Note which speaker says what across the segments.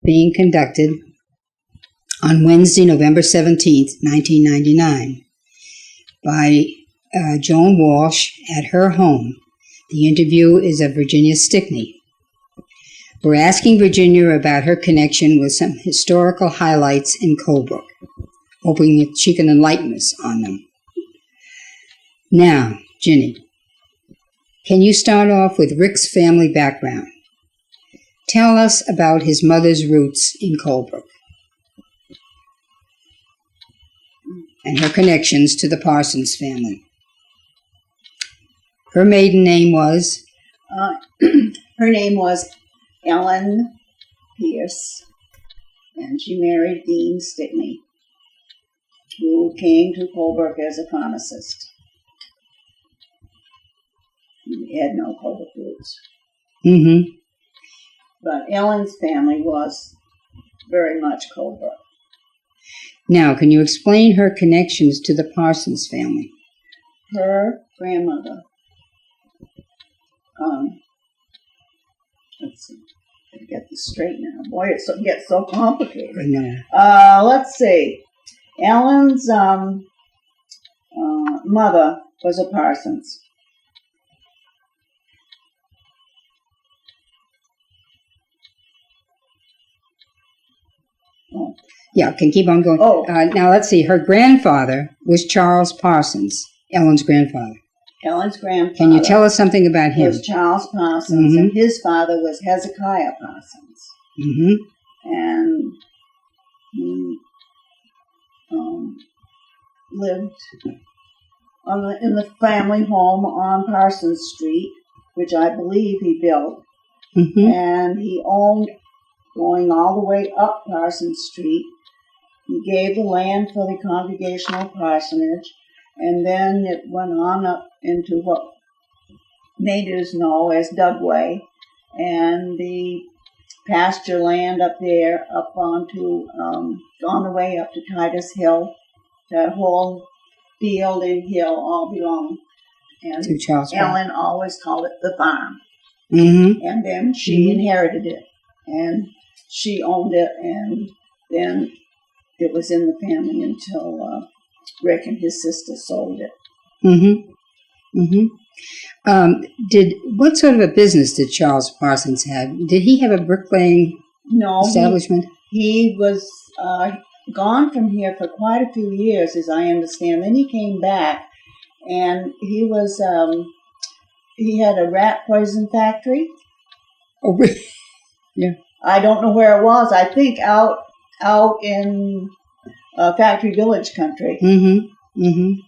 Speaker 1: being conducted on Wednesday, November 17th, 1999, by Joan Walsh at her home. The interview is of Virginia Stickney. We're asking Virginia about her connection with some historical highlights in Colebrook, hoping that she can enlighten us on them. Now, Ginny, can you start off with Rick's family background? Tell us about his mother's roots in Colebrook and her connections to the Parsons family. Her maiden name was?
Speaker 2: Her name was Ellen Pierce, and she married Dean Stickney, who came to Colebrook as a pharmacist. He had no Colebrook roots.
Speaker 1: Mm-hmm.
Speaker 2: But Ellen's family was very much Colebrook.
Speaker 1: Now, can you explain her connections to the Parsons family?
Speaker 2: Her grandmother, let's see, I get this straight now. Boy, it gets so complicated.
Speaker 1: I know.
Speaker 2: Let's see. Ellen's mother was a Parsons.
Speaker 1: Oh. Yeah, can keep on going.
Speaker 2: Oh.
Speaker 1: Now, let's see. Her grandfather was Charles Parsons, Ellen's grandfather.
Speaker 2: Ellen's grandfather.
Speaker 1: Can you tell us something about him?
Speaker 2: Was Charles Parsons, and his father was Hezekiah Parsons.
Speaker 1: Mm-hmm.
Speaker 2: And he lived in the family home on Parsons Street, which I believe he built.
Speaker 1: Mm-hmm.
Speaker 2: And he owned, going all the way up Parsons Street. He gave the land for the Congregational Parsonage, and then it went on up into what natives know as Dugway, and the pasture land up there, up onto, on the way up to Titus Hill. That whole field and hill all belonged. And
Speaker 1: to Charles
Speaker 2: Ellen always called it the farm.
Speaker 1: Mm-hmm.
Speaker 2: And then she inherited it, and she owned it, and then it was in the family until Rick and his sister sold it.
Speaker 1: Mm-hmm. Mm-hmm. What sort of a business did Charles Parsons have? Did he have a bricklaying establishment?
Speaker 2: He was gone from here for quite a few years, as I understand. Then he came back, and he was he had a rat poison factory.
Speaker 1: Oh, really? Yeah.
Speaker 2: I don't know where it was. I think out in Factory Village country.
Speaker 1: Mm-hmm. Mm-hmm.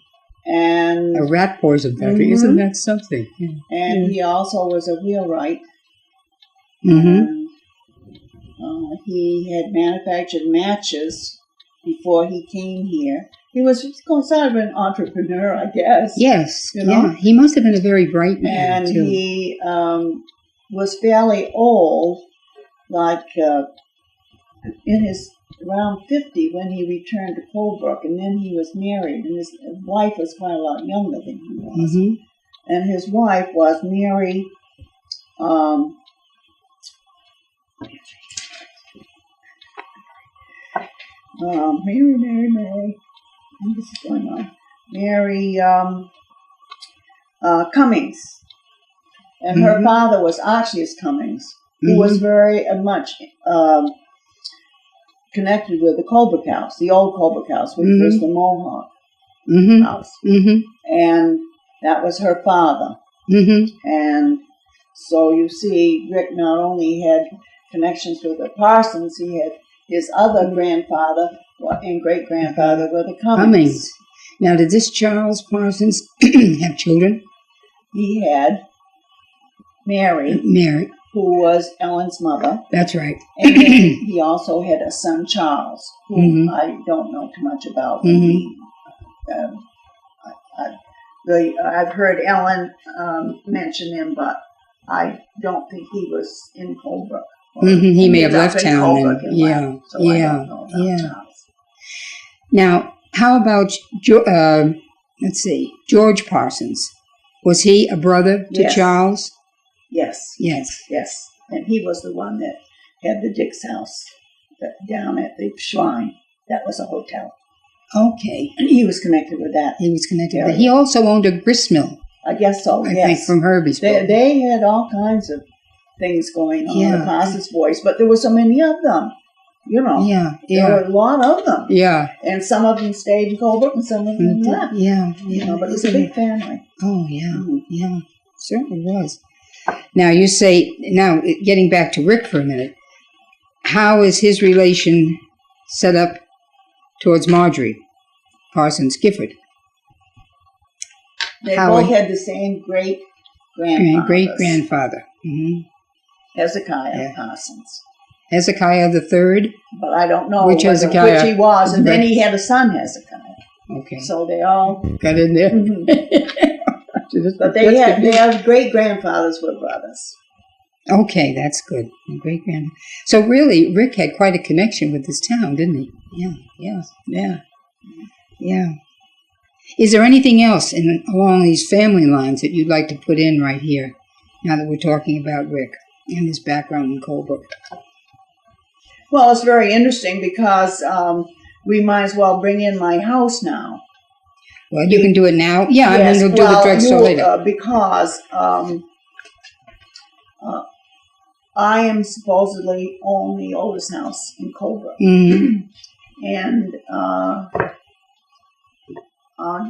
Speaker 2: And
Speaker 1: a rat poison factory. Mm-hmm. Isn't that something? Yeah.
Speaker 2: And he also was a wheelwright.
Speaker 1: Mm-hmm.
Speaker 2: And he had manufactured matches before he came here. He was sort of an entrepreneur, I guess.
Speaker 1: Yes.
Speaker 2: You know?
Speaker 1: Yeah. He must have been a very bright man,
Speaker 2: and
Speaker 1: too.
Speaker 2: He was fairly old, like in his around 50 when he returned to Colebrook, and then he was married, and his wife was quite a lot younger than he was.
Speaker 1: Mm-hmm.
Speaker 2: And his wife was Mary. Mary. What is going on? Mary Cummings. And her father was Archie's Cummings, who was very much connected with the Colebrook House, the old Colebrook House, which was the Mohawk house. Mm-hmm. And that was her father. Mm-hmm. And so you see, Rick not only had connections with the Parsons, he had his other grandfather and great-grandfather were the Cummings.
Speaker 1: Now, did this Charles Parsons have children?
Speaker 2: He had Mary, who was Ellen's mother.
Speaker 1: That's right.
Speaker 2: And then he also had a son, Charles, who I don't know too much about. I've heard Ellen mention him, but I don't think he was in Colebrook.
Speaker 1: He may have left town.
Speaker 2: I don't know about Charles.
Speaker 1: Now, how about, George Parsons? Was he a brother to Charles?
Speaker 2: Yes.
Speaker 1: Yes.
Speaker 2: Yes. And he was the one that had the Dick's house. down at the shrine. That was a hotel.
Speaker 1: Okay.
Speaker 2: And he was connected with that.
Speaker 1: He was connected.
Speaker 2: area.
Speaker 1: He also owned a grist mill,
Speaker 2: I guess so,
Speaker 1: I
Speaker 2: yes.
Speaker 1: think, from Herbie's book.
Speaker 2: They had all kinds of things going on,
Speaker 1: Yeah.
Speaker 2: the Parsons boys, but there were so many of them, you know.
Speaker 1: Yeah,
Speaker 2: There were a lot of them.
Speaker 1: yeah.
Speaker 2: And some of them stayed in Colebrook and some of them left.
Speaker 1: Yeah,
Speaker 2: You know, but it was a big family.
Speaker 1: Oh, yeah,
Speaker 2: Mhm.
Speaker 1: yeah. Certainly was. Now, you say, now, getting back to Rick for a minute, how is his relation set up towards Marjorie Parsons Gifford?
Speaker 2: They
Speaker 1: How
Speaker 2: both
Speaker 1: he-
Speaker 2: had the same great-grandfathers.
Speaker 1: Great-grandfather. Mm-hmm.
Speaker 2: Hezekiah
Speaker 1: Yeah.
Speaker 2: Parsons.
Speaker 1: Hezekiah the Third?
Speaker 2: But I don't know
Speaker 1: Which Hezekiah?
Speaker 2: which he was. And then
Speaker 1: Right.
Speaker 2: he had a son, Hezekiah.
Speaker 1: Okay.
Speaker 2: So they all...
Speaker 1: Got in there?
Speaker 2: Mhm. But they had great-grandfathers were brothers.
Speaker 1: Okay, that's good. Great-grand. So really, Rick had quite a connection with this town, didn't he? Yeah. Is there anything else along these family lines that you'd like to put in right here, now that we're talking about Rick and his background in Colebrook?
Speaker 2: Well, it's very interesting because we might as well bring in my house now.
Speaker 1: Well, you can do it now. Yeah,
Speaker 2: Yes,
Speaker 1: and then we'll do the drugstore later.
Speaker 2: Because I am supposedly own the oldest house in Colebrook.
Speaker 1: Mm-hmm.
Speaker 2: And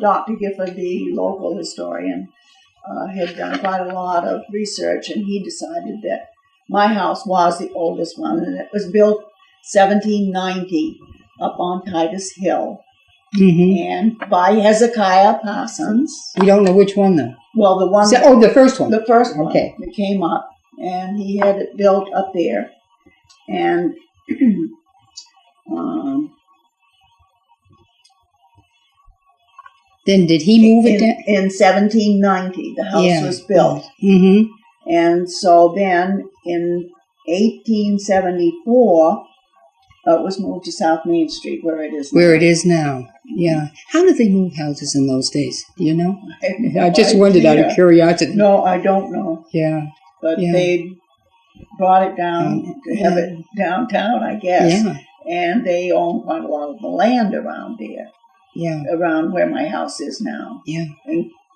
Speaker 2: Dr. Gifford, the local historian, had done quite a lot of research, and he decided that my house was the oldest one, and it was built 1790 up on Titus Hill,
Speaker 1: Mm-hmm.
Speaker 2: and by Hezekiah Parsons.
Speaker 1: We don't know which one, though.
Speaker 2: Well, the one,
Speaker 1: The first one.
Speaker 2: the first one
Speaker 1: Okay.
Speaker 2: that came up, and he had it built up there, and
Speaker 1: Then did he move it down?
Speaker 2: in 1790, the house was built.
Speaker 1: Mm-hmm.
Speaker 2: And so then in 1874, it was moved to South Main Street, where it is now.
Speaker 1: Where it is now. Yeah. How did they move houses in those days? Do you know?
Speaker 2: have no
Speaker 1: I just wondered out of
Speaker 2: idea.
Speaker 1: curiosity.
Speaker 2: No, I don't know.
Speaker 1: Yeah.
Speaker 2: But
Speaker 1: Yeah.
Speaker 2: they brought it down to have it downtown, I guess.
Speaker 1: Yeah.
Speaker 2: And they own quite a lot of the land around there,
Speaker 1: Yeah.
Speaker 2: around where my house is now,
Speaker 1: Yeah.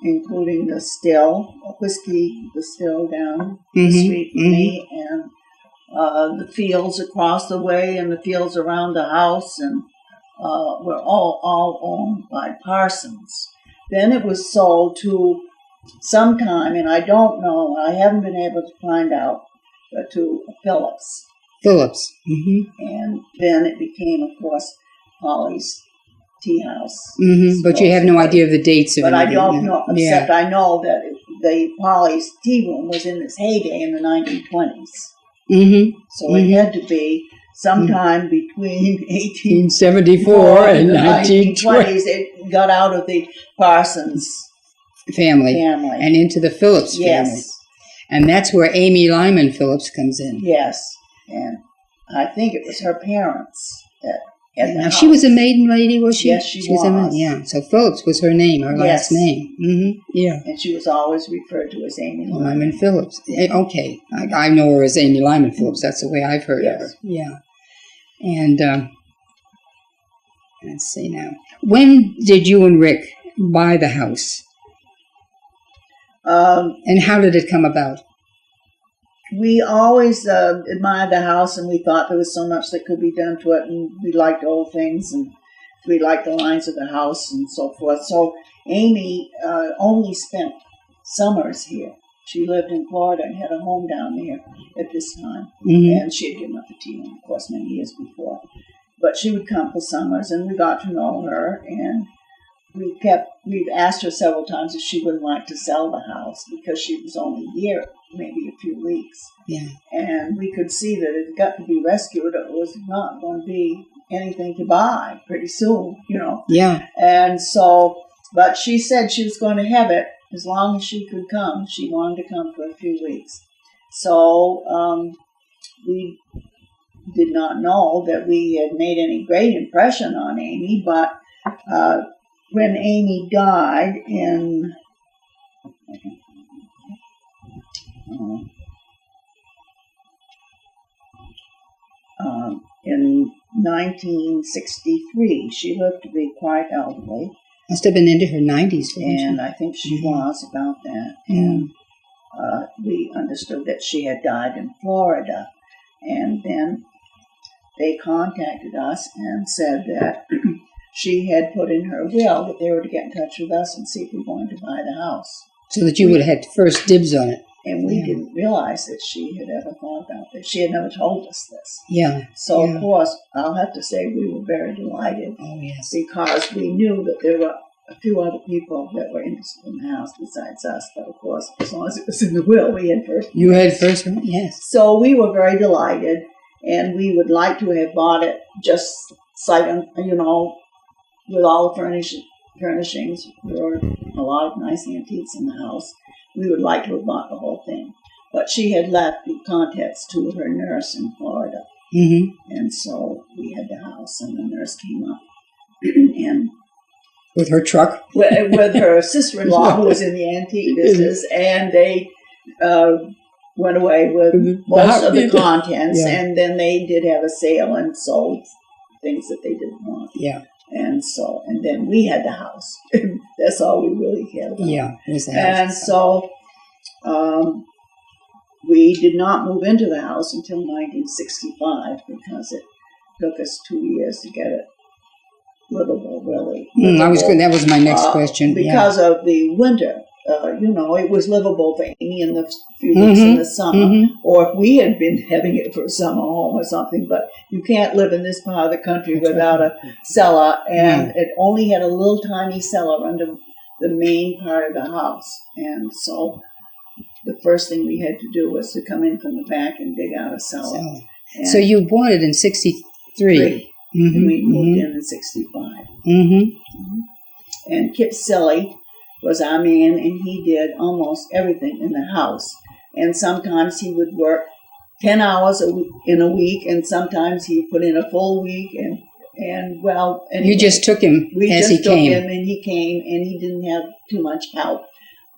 Speaker 2: including the still, the still down the
Speaker 1: Mhm,
Speaker 2: street from me, and the fields across the way and the fields around the house, and were all owned by Parsons. Then it was sold to sometime, and I don't know, I haven't been able to find out, but to Phillips.
Speaker 1: Phillips. Mm-hmm.
Speaker 2: And then it became, of course, Polly's Tea House.
Speaker 1: Mm-hmm. But you have no idea of the dates of
Speaker 2: But I
Speaker 1: anything,
Speaker 2: don't
Speaker 1: no.
Speaker 2: know, except I know that the Polly's Tea Room was in its heyday in the 1920s.
Speaker 1: Mm-hmm.
Speaker 2: So it had to be sometime between
Speaker 1: 1874 and 1920
Speaker 2: 1920s. It got out of the Parsons
Speaker 1: family
Speaker 2: family.
Speaker 1: and into the Phillips family.
Speaker 2: Yes,
Speaker 1: And that's where Amy Lyman Phillips comes in.
Speaker 2: yes. And I think it was her parents that had the
Speaker 1: Now,
Speaker 2: house.
Speaker 1: she was a maiden lady, was she?
Speaker 2: Yes, she
Speaker 1: was.
Speaker 2: was.
Speaker 1: Yeah, so Phillips was her name, her last
Speaker 2: Yes.
Speaker 1: name. Mm-hmm. Yeah.
Speaker 2: And she was always referred to as Amy Lyman.
Speaker 1: Lyman Phillips. Okay. I know her as Amy Lyman Phillips. That's the way I've heard of her.
Speaker 2: Yes.
Speaker 1: Yeah. And let's see now. When did you and Rick buy the house? And how did it come about?
Speaker 2: We always admired the house, and we thought there was so much that could be done to it, and we liked old things, and we liked the lines of the house and so forth. So Amy only spent summers here. She lived in Florida and had a home down there at this time,
Speaker 1: Mm-hmm.
Speaker 2: and she had given up the tea room, of course, many years before. But she would come for summers, and we got to know her, and we've asked her several times if she wouldn't like to sell the house, because she was only here maybe a few weeks.
Speaker 1: Yeah.
Speaker 2: And we could see that it got to be rescued. It was not going to be anything to buy pretty soon, you know.
Speaker 1: Yeah.
Speaker 2: And so, but she said she was going to have it as long as she could come. She wanted to come for a few weeks. So we did not know that we had made any great impression on Amy, but when Amy died in in 1963. She lived to be quite elderly,
Speaker 1: Must have been into her 90s,
Speaker 2: and I think she was about that. And we understood that she had died in Florida. And then they contacted us and said that she had put in her will that they were to get in touch with us and see if we wanted to buy the house.
Speaker 1: So that you would have had first dibs on it.
Speaker 2: And we didn't realize that she had ever thought about this. She had never told us this.
Speaker 1: Yeah.
Speaker 2: So, of course, I'll have to say we were very delighted.
Speaker 1: Oh, yes.
Speaker 2: Because we knew that there were a few other people that were interested in the house besides us. But, of course, as long as it was in the will, we had first.
Speaker 1: You had first one? Yes.
Speaker 2: So we were very delighted, and we would like to have bought it just sight, with all the furnishings. There were a lot of nice antiques in the house. We would like to have bought the whole thing. But she had left the contents to her nurse in Florida.
Speaker 1: Mm-hmm.
Speaker 2: And so we had the house, and the nurse came up. And
Speaker 1: with her truck?
Speaker 2: With her sister-in-law, who was in the antique business, and they went away with most of the contents, and then they did have a sale and sold things that they didn't want.
Speaker 1: Yeah.
Speaker 2: And then we had the house. That's all we really cared about.
Speaker 1: Yeah, it was the house.
Speaker 2: And so we did not move into the house until 1965 because it took us 2 years to get it livable, really.
Speaker 1: That was my next question.
Speaker 2: Because of the winter. It was livable for Amy in the few weeks in the summer, or if we had been having it for a summer home or something, but you can't live in this part of the country without a cellar, and it only had a little tiny cellar under the main part of the house, and so the first thing we had to do was to come in from the back and dig out a cellar.
Speaker 1: So you bought it in 63.
Speaker 2: And we moved in 65. And Kip Silly was our man, and he did almost everything in the house. And sometimes he would work 10 hours in a week, and sometimes he put in a full week. And anyway,
Speaker 1: you just took him as he came. We just took him,
Speaker 2: and he came, and he didn't have too much help.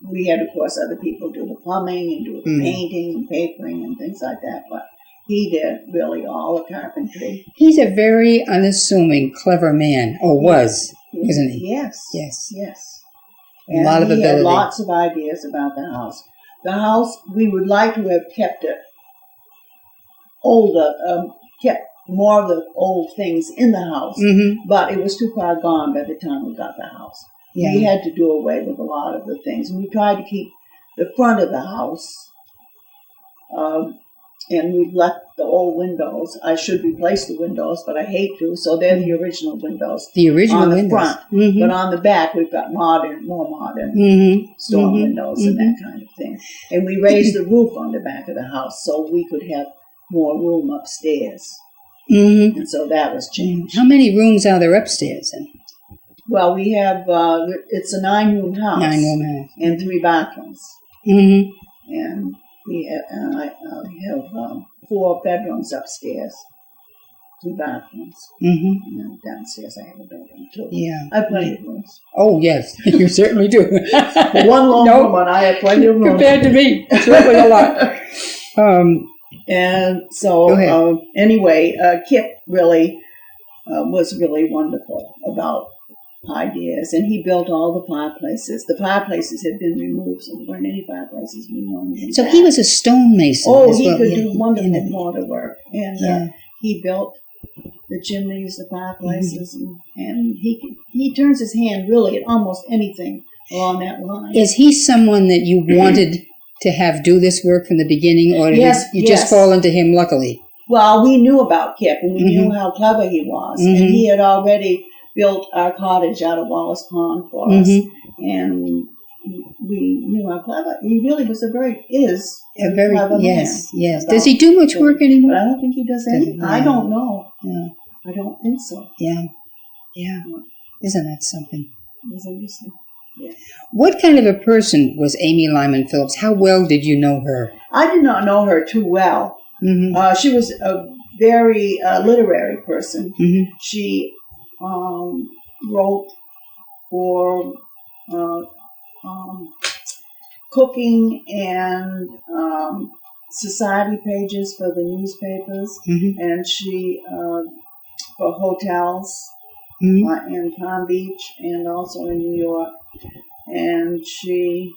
Speaker 2: We had, of course, other people do the plumbing and do the painting and papering and things like that, but he did really all the carpentry.
Speaker 1: He's a very unassuming, clever man, or was, isn't he?
Speaker 2: Yes.
Speaker 1: A lot of ability.
Speaker 2: He had lots of ideas about the house. The house, we would like to have kept it older, kept more of the old things in the house, but it was too far gone by the time we got the house. Yeah. We had to do away with a lot of the things. And we tried to keep the front of the house, and we've left the old windows. I should replace the windows, but I hate to, so they're the original windows.
Speaker 1: The original
Speaker 2: on the
Speaker 1: windows.
Speaker 2: front. But on the back, we've got more modern storm windows and that kind of thing. And we raised the roof on the back of the house so we could have more room upstairs. And so that was changed.
Speaker 1: How many rooms are there upstairs then?
Speaker 2: Well, we have, it's a 9-room house.
Speaker 1: 9-room house.
Speaker 2: And 3 bathrooms. And I have 4 bedrooms upstairs, 2 bathrooms. And then downstairs I have a bedroom too. Yeah. I have plenty of rooms.
Speaker 1: Oh, yes, you certainly do.
Speaker 2: One long room, and I have plenty of room.
Speaker 1: Compared to me, it's really a lot.
Speaker 2: And so, anyway, Kip really was really wonderful about ideas, and he built all the fireplaces. The fireplaces had been removed, so there weren't any fireplaces removed.
Speaker 1: So he was a stonemason.
Speaker 2: Oh, he could do wonderful mortar work, and he built the chimneys, the fireplaces, and he turns his hand really at almost anything along that line.
Speaker 1: Is he someone that you wanted to have do this work from the beginning, or did you just fall into him luckily?
Speaker 2: Well, we knew about Kip, and we knew how clever he was, and he had already built our cottage out of Wallace Pond for us, and we knew how clever he really was. A very clever man.
Speaker 1: Yes. Does he do much work anymore?
Speaker 2: But I don't think he does any. I don't know.
Speaker 1: Yeah.
Speaker 2: I don't think so.
Speaker 1: Yeah. Isn't that something?
Speaker 2: It was interesting. Yeah.
Speaker 1: What kind of a person was Amy Lyman Phillips? How well did you know her?
Speaker 2: I did not know her too well. She was a very literary person. She wrote for cooking and society pages for the newspapers,
Speaker 1: Mm-hmm.
Speaker 2: and she for hotels
Speaker 1: Mm-hmm.
Speaker 2: in Palm Beach and also in New York. And she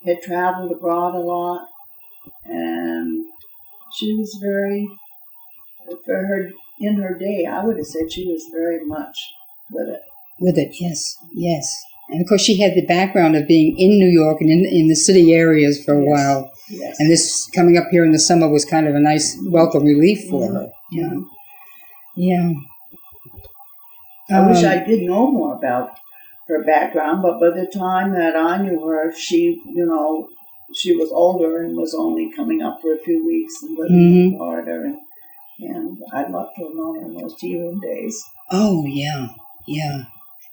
Speaker 2: had traveled abroad a lot, and she was very, for her, in her day, I would have said she was very much with it.
Speaker 1: With it, yes, yes. And of course, she had the background of being in New York and in the city areas for a
Speaker 2: Yes.
Speaker 1: while.
Speaker 2: Yes.
Speaker 1: And this coming up here in the summer was kind of a nice welcome relief for her. Yeah. Yeah.
Speaker 2: I wish I did know more about her background, but by the time that I knew her, she, she was older and was only coming up for a few weeks and living in Florida, and I'd love to have known her in those tea room days.
Speaker 1: Oh, yeah, yeah.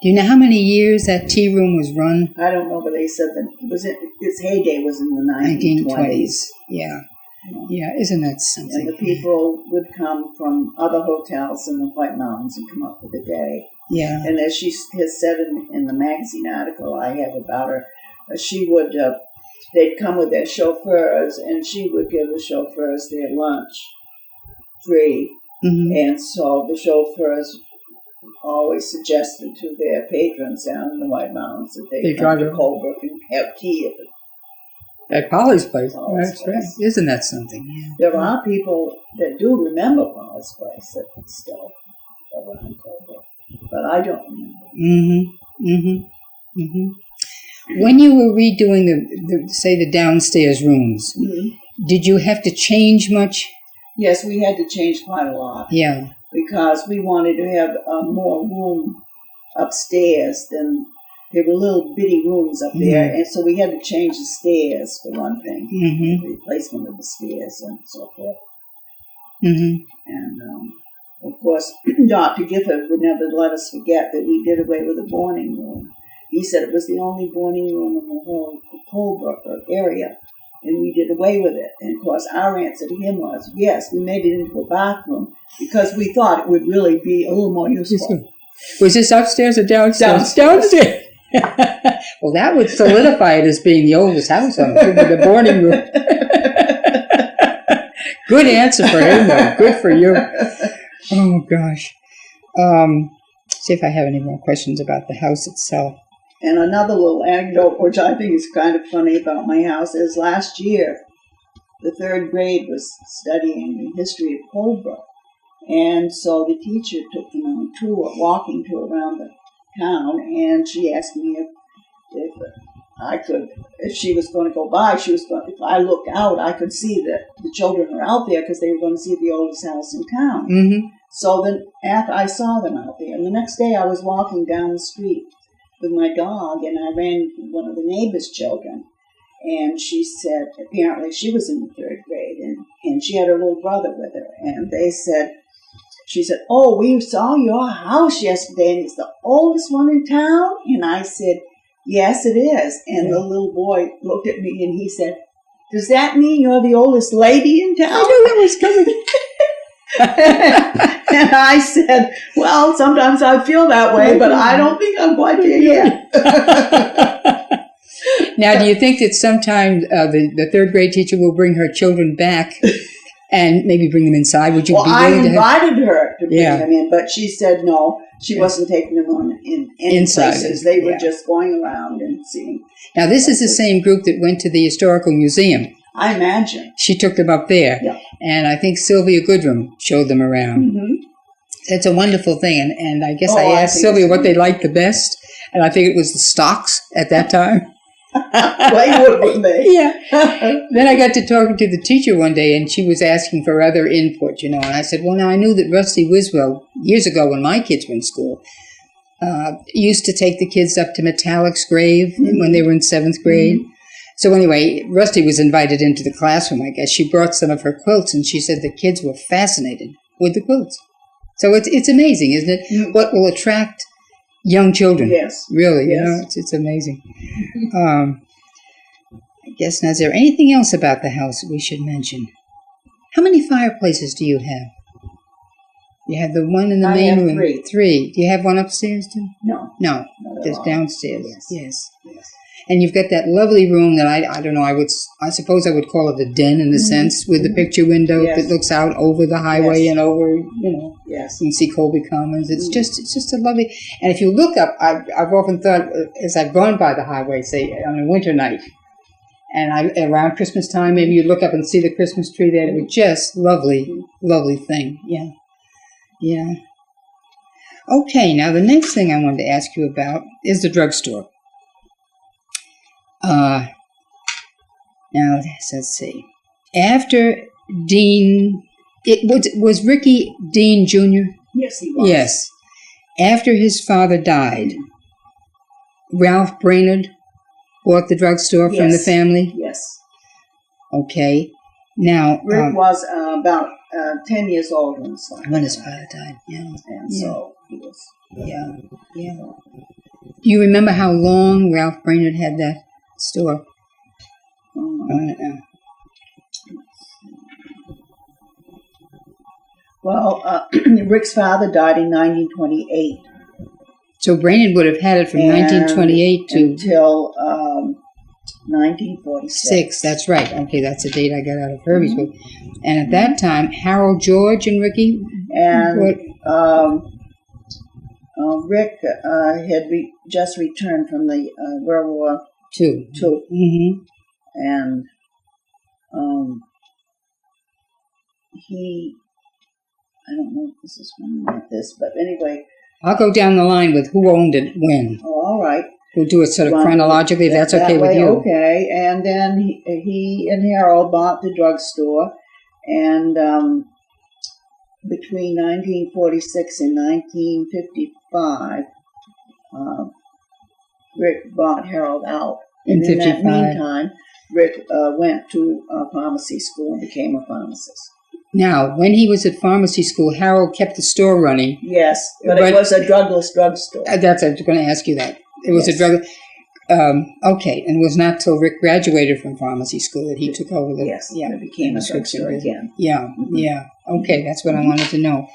Speaker 1: Do you know how many years that tea room was run?
Speaker 2: I don't know, but they said that its heyday was in the 1920s.
Speaker 1: Yeah. Yeah, isn't that something?
Speaker 2: And the people would come from other hotels in the White Mountains and come up for the day.
Speaker 1: Yeah.
Speaker 2: And as she has said in the magazine article I have about her, she would, they'd come with their chauffeurs, and she would give the chauffeurs their lunch free.
Speaker 1: Mm-hmm.
Speaker 2: And so the chauffeurs always suggested to their patrons down in the White Mountains that they come to Colebrook and have tea
Speaker 1: at Polly's place.
Speaker 2: Polly's
Speaker 1: That's
Speaker 2: place.
Speaker 1: right. Isn't that something? Yeah.
Speaker 2: There are people that do remember Polly's place that still around Colebrook, but I don't remember.
Speaker 1: Mm-hmm. Mm-hmm. Mm-hmm. When you were redoing the downstairs rooms, did you have to change much?
Speaker 2: Yes, we had to change quite a lot.
Speaker 1: Yeah.
Speaker 2: Because we wanted to have more room upstairs than there were little bitty rooms up there, and so we had to change the stairs for one thing, the replacement of the stairs and so forth. Mm-hmm. And of course, Dr. Gifford would never let us forget that we did away with the boarding room. He said it was the only boarding room in the whole Colebrook area, and we did away with it. And of course, our answer to him was, yes, we made it into a bathroom because we thought it would really be a little more useful.
Speaker 1: Was this upstairs or downstairs?
Speaker 2: Downstairs.
Speaker 1: Well, that would solidify it as being the oldest house on the boarding room. Good answer for him, though. Good for you. Oh, gosh. See if I have any more questions about the house itself.
Speaker 2: And another little anecdote, which I think is kind of funny about my house, is last year, the third grade was studying the history of Colebrook. And so the teacher took them on a tour, walking tour around the town, and she asked me if I could, if she was going to go by, if I looked out, I could see that the children were out there because they were going to see the oldest house in town. Mm-hmm. So then after I saw them out there, and the next day I was walking down the street with my dog, and I ran into one of the neighbor's children, and she said, apparently she was in the third grade, and she had her little brother with her, and she said, oh, we saw your house yesterday, and it's the oldest one in town? And I said, yes, it is. And the little boy looked at me, and he said, does that mean you're the oldest lady in town?
Speaker 1: I knew that was coming.
Speaker 2: And I said, well, sometimes I feel that way, but I don't think I'm quite there yet.
Speaker 1: Now, do you think that sometime the third grade teacher will bring her children back and maybe bring them inside? Would you be willing to
Speaker 2: invited her to bring them in, but she said no. She wasn't taking them on in any
Speaker 1: inside
Speaker 2: places. They were just going around and seeing.
Speaker 1: Now, this is the same group that went to the Historical Museum.
Speaker 2: I imagine.
Speaker 1: She took them up there. Yeah. And I think Sylvia Goodrum showed them around. Mm-hmm. It's a wonderful thing. And I guess I asked Sylvia what they liked the best. And I think it was the stocks at that time.
Speaker 2: They would, wouldn't they?
Speaker 1: Yeah. Then I got to talking to the teacher one day, and she was asking for other input, And I said, well, now I knew that Rusty Wiswell, years ago when my kids were in school, used to take the kids up to Metallic's grave when they were in 7th grade. Mm-hmm. So anyway, Rusty was invited into the classroom, I guess. She brought some of her quilts, and she said the kids were fascinated with the quilts. So it's amazing, isn't it? Mm-hmm. What will attract young children.
Speaker 2: Yes.
Speaker 1: Really, it's amazing. I guess, now, is there anything else about the house that we should mention? How many fireplaces do you have? You have the one in the main room.
Speaker 2: Three.
Speaker 1: Three. Do you have one upstairs, too?
Speaker 2: No.
Speaker 1: No. Just downstairs. Yes. And you've got that lovely room that I don't know, I suppose I would call it a den in a sense, with the picture window that looks out over the highway and over,
Speaker 2: Yes.
Speaker 1: you can see Colby Commons. It's just a lovely, and if you look up, I've often thought, as I've gone by the highway, say on a winter night, and around Christmas time, maybe you look up and see the Christmas tree there. It was just lovely, lovely thing. Yeah. Yeah. Okay, now the next thing I wanted to ask you about is the drugstore. Now, let's see. After Dean, was Ricky Dean Jr.?
Speaker 2: Yes, he was.
Speaker 1: Yes. After his father died, Ralph Brainerd bought the drugstore from the family?
Speaker 2: Yes.
Speaker 1: Okay. Now,
Speaker 2: Rick was about 10 years old
Speaker 1: when his father died. Yeah.
Speaker 2: And so he was.
Speaker 1: Yeah. Yeah. Do you remember how long Ralph Brainerd had that store?
Speaker 2: Well, Rick's father died in 1928.
Speaker 1: So Brainerd would have had it from 1928 to
Speaker 2: until 1946.
Speaker 1: That's right. Okay, that's the date I got out of Herbie's book. And at that time, Harold, George, and Ricky,
Speaker 2: and Rick had just returned from the World War
Speaker 1: II.
Speaker 2: And he, I don't know if this is one like this, but anyway.
Speaker 1: I'll go down the line with who owned it when.
Speaker 2: Oh, all right.
Speaker 1: We'll do it sort of chronologically, if that's okay with you.
Speaker 2: Okay, and then he and Harold bought the drugstore, and between 1946 and 1955, Rick bought Harold out. And in that meantime, Rick went to pharmacy school and became a pharmacist.
Speaker 1: Now, when he was at pharmacy school, Harold kept the store running.
Speaker 2: Yes, but it was a drugless drugstore.
Speaker 1: I was going to ask you that. It was a drug. Okay, and it was not till Rick graduated from pharmacy school that he took over the.
Speaker 2: Yes, it became a drugstore again.
Speaker 1: Yeah, yeah. Okay, that's what I wanted to know.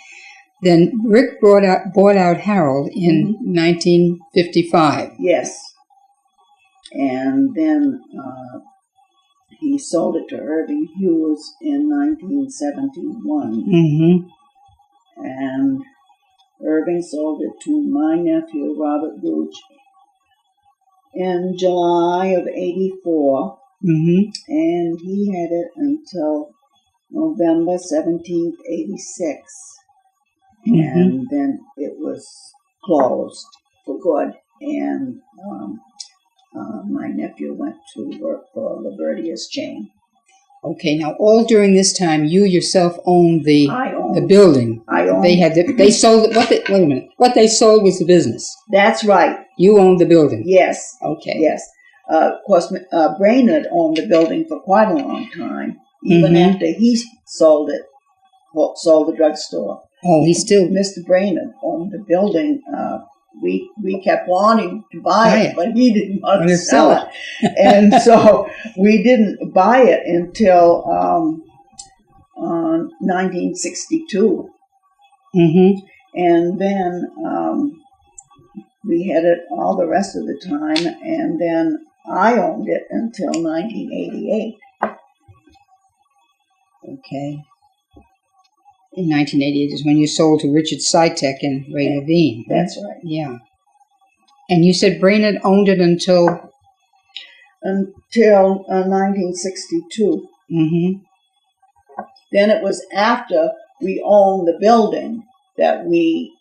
Speaker 1: Then Rick bought out Harold in 1955.
Speaker 2: Yes, and then he sold it to Irving Hughes in 1971. And Irving sold it to my nephew, Robert Gooch, in July of 84. And he had it until November 17th, 86. And then it was closed for good. And my nephew went to work for Libertia's chain.
Speaker 1: Okay, now all during this time, you yourself owned the building.
Speaker 2: I owned.
Speaker 1: They sold it. Wait a minute. What they sold was the business.
Speaker 2: That's right.
Speaker 1: You owned the building.
Speaker 2: Yes.
Speaker 1: Okay.
Speaker 2: Yes. Of course, Brainerd owned the building for quite a long time, even after he sold the drugstore.
Speaker 1: Oh, he still.
Speaker 2: Mr. Brainerd owned the building. We kept wanting to buy it, but he didn't want to sell it. And so we didn't buy it until 1962. And then we had it all the rest of the time, and then I owned it until 1988.
Speaker 1: Okay. In 1988 is when you sold to Richard Sytek and Ray Levine.
Speaker 2: That's right.
Speaker 1: Yeah. And you said Brainerd owned it until?
Speaker 2: Until 1962. Then it was after we owned the building that we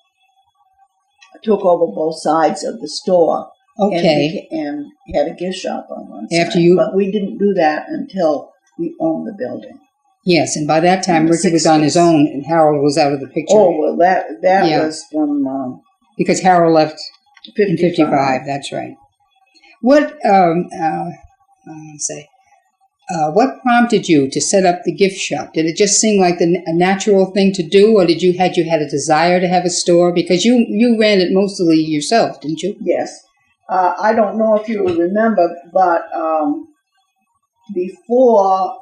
Speaker 2: took over both sides of the store.
Speaker 1: Okay.
Speaker 2: And had a gift shop on one
Speaker 1: after
Speaker 2: side.
Speaker 1: You,
Speaker 2: but we didn't do that until we owned the building.
Speaker 1: Yes, and by that time Ricky was on his own and Harold was out of the picture.
Speaker 2: Oh, well, that was from...
Speaker 1: because Harold left in 55, that's right. What, what prompted you to set up the gift shop? Did it just seem like a natural thing to do, or had you had a desire to have a store? Because you ran it mostly yourself, didn't you?
Speaker 2: Yes. I don't know if you remember, but before,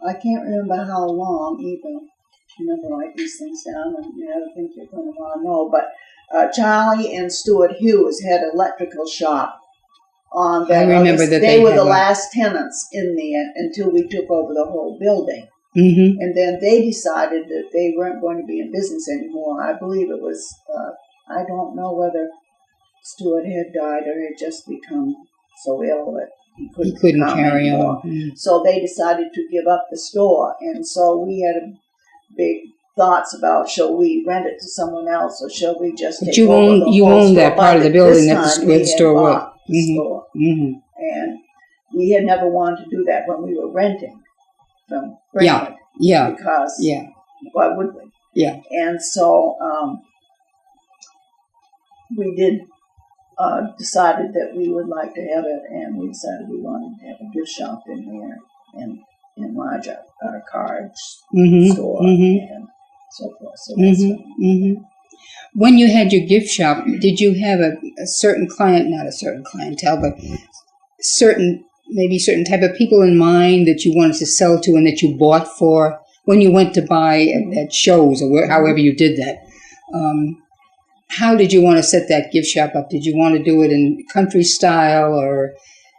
Speaker 2: I can't remember how long either. Remember, write these things down, and I think you're going to want to know. But Charlie and Stuart Hughes had an electrical shop on that.
Speaker 1: I remember that
Speaker 2: they were
Speaker 1: had
Speaker 2: the
Speaker 1: one.
Speaker 2: last tenants in there until we took over the whole building.
Speaker 1: Mm-hmm.
Speaker 2: And then they decided that they weren't going to be in business anymore. I believe it was, I don't know whether Stewart had died or had just become so ill that he couldn't come
Speaker 1: carry
Speaker 2: anymore.
Speaker 1: on. Mm.
Speaker 2: So they decided to give up the store. And so we had a big thoughts about, shall we rent it to someone else or shall we just
Speaker 1: But
Speaker 2: take
Speaker 1: you
Speaker 2: over
Speaker 1: own
Speaker 2: the
Speaker 1: you
Speaker 2: whole
Speaker 1: own
Speaker 2: store?
Speaker 1: that part of the
Speaker 2: But
Speaker 1: building
Speaker 2: this time
Speaker 1: where the
Speaker 2: we
Speaker 1: store
Speaker 2: had
Speaker 1: was.
Speaker 2: bought the store.
Speaker 1: Mm-hmm.
Speaker 2: And we had never wanted to do that when we were renting from Brentwood.
Speaker 1: Yeah.
Speaker 2: Because
Speaker 1: Yeah.
Speaker 2: why would we?
Speaker 1: Yeah.
Speaker 2: And so we did decided that we would like to have it, and we decided we wanted to have a gift shop in there and enlarge our cards store and so forth. So that's
Speaker 1: When you had your gift shop, did you have a certain client, not a certain clientele, but maybe certain type of people in mind that you wanted to sell to and that you bought for when you went to buy at shows or however you did that? How did you want to set that gift shop up? Did you want to do it in country style, or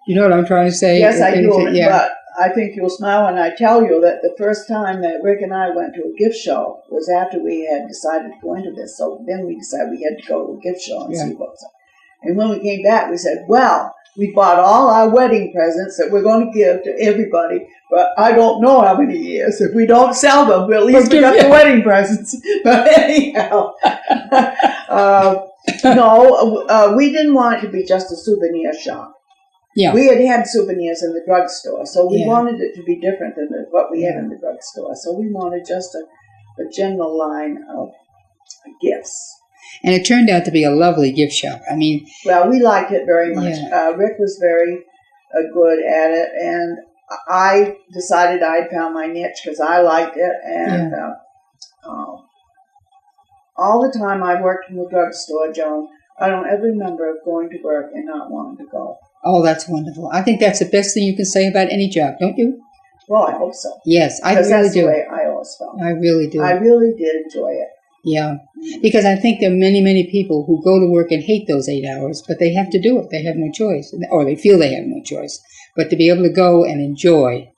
Speaker 1: you know what I'm trying to say?
Speaker 2: Yes, I do. But I think you'll smile when I tell you that the first time that Rick and I went to a gift show was after we had decided to go into this. So then we decided we had to go to a gift show and see what was up. And when we came back, we said, well, we bought all our wedding presents that we're going to give to everybody, but I don't know how many years. If we don't sell them, at least we got the wedding presents. But anyhow, no, we didn't want it to be just a souvenir shop.
Speaker 1: Yeah.
Speaker 2: We had souvenirs in the drugstore, so we wanted it to be different than what we had in the drugstore. So we wanted just a general line of gifts.
Speaker 1: And it turned out to be a lovely gift shop. I mean,
Speaker 2: well, we liked it very much.
Speaker 1: Yeah.
Speaker 2: Rick was very good at it, and I decided I'd found my niche because I liked it. And all the time I worked in the drugstore, Joan, I don't ever remember going to work and not wanting to go.
Speaker 1: Oh, that's wonderful. I think that's the best thing you can say about any job, don't you?
Speaker 2: Well, I hope so.
Speaker 1: Yes, I really
Speaker 2: that's
Speaker 1: do.
Speaker 2: the way I always felt.
Speaker 1: I really do.
Speaker 2: I really did enjoy it.
Speaker 1: Yeah, because I think there are many, many people who go to work and hate those 8 hours, but they have to do it. They have no choice, or they feel they have no choice. But to be able to go and enjoy,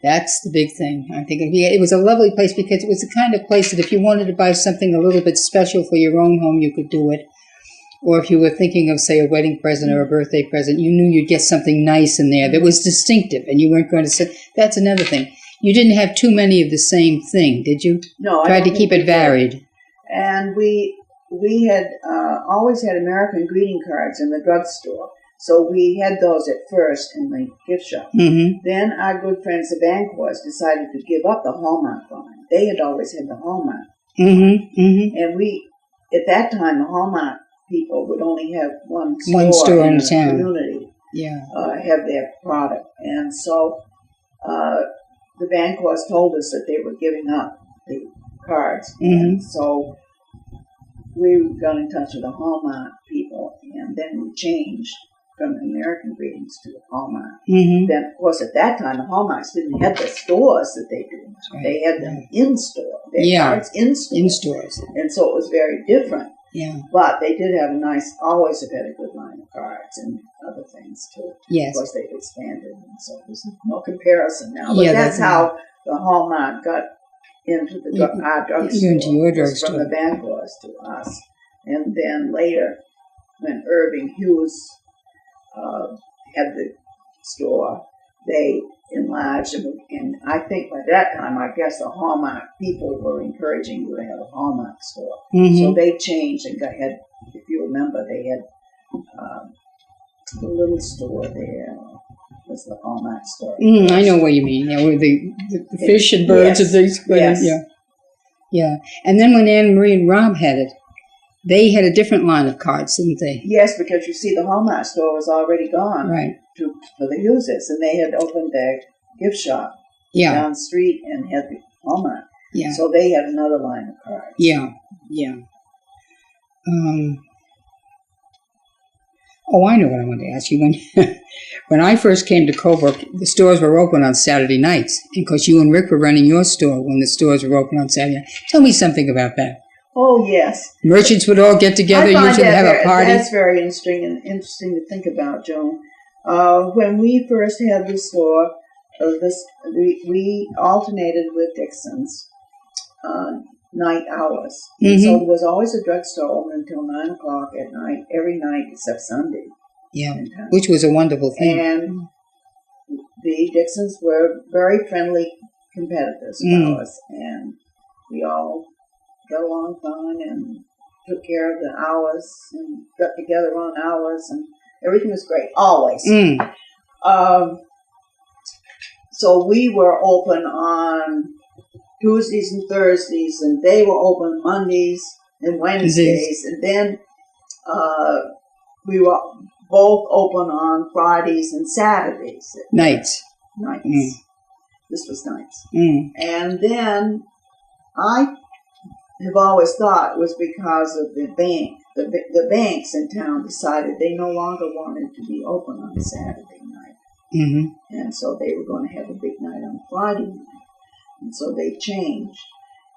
Speaker 1: that's the big thing. I think it was a lovely place because it was the kind of place that if you wanted to buy something a little bit special for your own home, you could do it. Or if you were thinking of, say, a wedding present or a birthday present, you knew you'd get something nice in there that was distinctive, and you weren't going to say, that's another thing. You didn't have too many of the same thing, did you?
Speaker 2: No, I
Speaker 1: tried to keep it varied.
Speaker 2: And we had always had American greeting cards in the drugstore, so we had those at first in the gift shop.
Speaker 1: Mm-hmm.
Speaker 2: Then our good friends, the Banquors, decided to give up the Hallmark line. They had always had the Hallmark.
Speaker 1: Mm-hmm. Mm-hmm.
Speaker 2: And at that time, the Hallmark people would only have one
Speaker 1: store
Speaker 2: in
Speaker 1: the
Speaker 2: the community.
Speaker 1: Yeah.
Speaker 2: Have their product. And so the Banquors told us that they were giving up the cards.
Speaker 1: Mm-hmm.
Speaker 2: And so we got in touch with the Hallmark people, and then we changed from American greetings to the Hallmark.
Speaker 1: Mm-hmm.
Speaker 2: Then, of course, at that time, the Hallmarks didn't have the stores that they do.
Speaker 1: Right.
Speaker 2: They had them in-store. Their cards in-store.
Speaker 1: In stores.
Speaker 2: And so it was very different.
Speaker 1: Yeah.
Speaker 2: But they did have always have had a good line of cards and other things too.
Speaker 1: Yes.
Speaker 2: Of course, they've expanded, and so there's no comparison now. But that's how the Hallmark got into our drugstore.
Speaker 1: Into your drugstore.
Speaker 2: From the Banquors to us. And then later, when Irving Hughes had the store, they enlarged it. And I think by that time, I guess the Hallmark people were encouraging you to have a Hallmark store.
Speaker 1: Mm-hmm.
Speaker 2: So they changed and had, if you remember, they had the little store there was the Hallmark store.
Speaker 1: I know what you mean. Yeah, with the fish and birds and things.
Speaker 2: Yes.
Speaker 1: Yeah. And then when Anne Marie and Rob had it, they had a different line of cards, didn't they?
Speaker 2: Yes, because you see, the Hallmark store was already gone.
Speaker 1: Right.
Speaker 2: For the Hugheses, and they had opened their gift shop down the street and had the Hallmark.
Speaker 1: Yeah.
Speaker 2: So they had another line of cards.
Speaker 1: Yeah. I know what I wanted to ask you. When I first came to Colebrook, the stores were open on Saturday nights. And of course, you and Rick were running your store when the stores were open on Saturday night. Tell me something about that.
Speaker 2: Oh, yes.
Speaker 1: Merchants would all get together, usually have a party.
Speaker 2: That's very interesting to think about, Joan. When we first had the store, we alternated with Dixon's night hours. And so there was always a drugstore open until 9 o'clock at night, every night except Sunday.
Speaker 1: Yeah, which was a wonderful thing.
Speaker 2: And the Dixons were very friendly competitors for us, and we all got along fine and took care of the hours and got together on hours, and everything was great, always. So we were open on Tuesdays and Thursdays, and they were open Mondays and Wednesdays, and then we were both open on Fridays and Saturdays.
Speaker 1: Nights.
Speaker 2: This was nights. And then I have always thought it was because of the bank. The banks in town decided they no longer wanted to be open on Saturday night. And so they were going to have a big night on Friday night. And so they changed.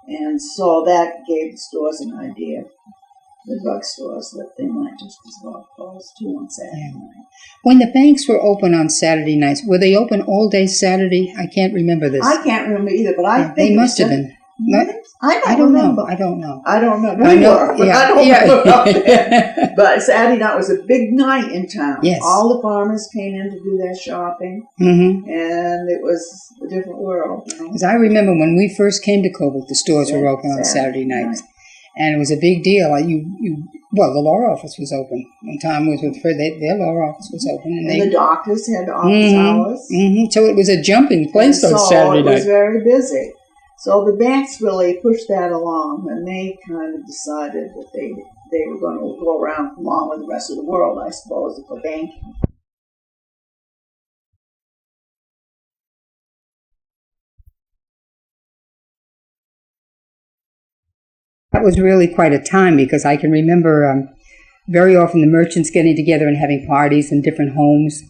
Speaker 2: And so that gave the stores an idea, the drugstores, that they might just as well close too on Saturday night.
Speaker 1: When the banks were open on Saturday nights, were they open all day Saturday? I can't remember this.
Speaker 2: I can't remember either, but I think
Speaker 1: they must have been.
Speaker 2: I don't remember.
Speaker 1: I don't know.
Speaker 2: I don't remember. We were, but I don't remember about that. But Saturday night was a big night in town.
Speaker 1: Yes.
Speaker 2: All the farmers came in to do their shopping, and it was a different world.
Speaker 1: Because I remember when we first came to Coburg, the stores were open on Saturday nights. And it was a big deal. Well, the law office was open. When Tom was with Fred, their law office was open.
Speaker 2: And the doctors had office hours.
Speaker 1: So it was a jumping place on Saturday night.
Speaker 2: So it was very busy. So the banks really pushed that along, and they kind of decided that they were going to go around along with the rest of the world, I suppose, for banking.
Speaker 1: That was really quite a time, because I can remember very often the merchants getting together and having parties in different homes.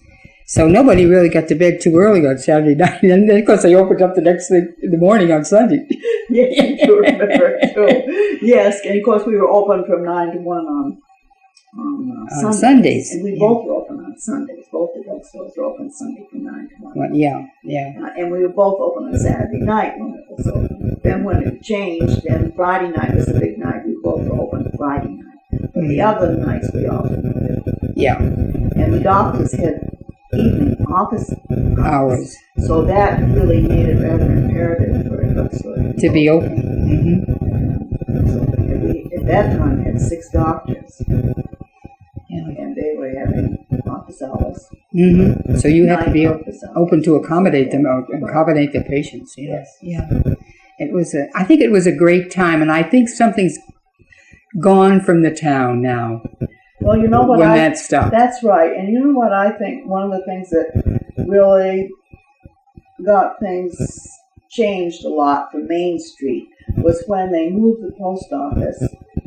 Speaker 1: So nobody really got to bed too early on Saturday night. And then, of course, they opened up the next thing in the morning on Sunday.
Speaker 2: Yes, I do remember it too. Yes, and of course we were open from 9 to 1 on
Speaker 1: Sundays.
Speaker 2: And we both were open on Sundays. Both the drugstores were open Sunday from 9 to 1.
Speaker 1: Well, yeah.
Speaker 2: And we were both open on Saturday night when it was open. Then when it changed, then Friday night was the big night. We both were open Friday night. But the other nights we alternated.
Speaker 1: Yeah.
Speaker 2: And the doctors had evening office
Speaker 1: hours.
Speaker 2: So that really made it rather imperative for a drugstore
Speaker 1: to be open.
Speaker 2: So we, at that time, had 6 doctors. And they were having office hours.
Speaker 1: So you have to be open to accommodate them, or accommodate the patients. Yes. Yeah. It was I think it was a great time, and I think something's gone from the town now.
Speaker 2: Well, you know what?
Speaker 1: When that stopped.
Speaker 2: That's right. And you know what I think? One of the things that really got things changed a lot for Main Street was when they moved the post office